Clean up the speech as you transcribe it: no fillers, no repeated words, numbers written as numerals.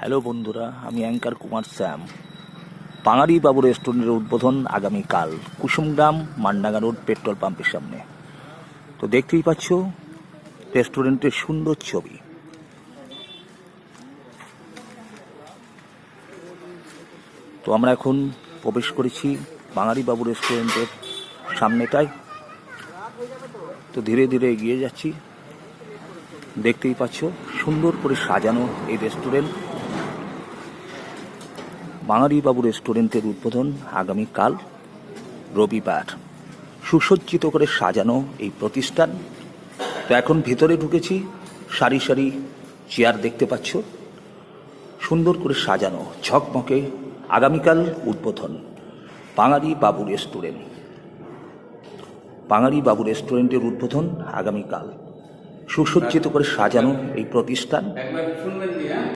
Hello বন্ধুরা, আমি anchor Kumar শ্যাম। বাঙালি বাবু রেস্টুরেন্টের উদ্বোধন আগামীকাল কুসুমগ্রাম মান্ডাঙ্গা রোড পেট্রোল পাম্পের সামনে। তো দেখতেই পাচ্ছ রেস্টুরেন্টের সুন্দর ছবি। তো আমরা এখন প্রবেশ করেছি বাঙালি বাবু রেস্টুরেন্টের সামনেটায়। তো ধীরে ধীরে এগিয়ে যাচ্ছি। দেখতেই পাচ্ছ সুন্দর করে সাজানো এই রেস্টুরেন্ট। বাঙালি বাবু রেস্টুরেন্টের উদ্বোধন আগামীকাল রবিবার। সুসজ্জিত করে সাজানো এই প্রতিষ্ঠান। তো এখন ভিতরে ঢুকেছি, সারি সারি চেয়ার দেখতে পাচ্ছ, সুন্দর করে সাজানো ঝকমকে। আগামীকাল উদ্বোধন বাঙালি বাবু রেস্টুরেন্ট। বাঙালি বাবু রেস্টুরেন্টের উদ্বোধন আগামীকাল। সুসজ্জিত করে সাজানো এই প্রতিষ্ঠান।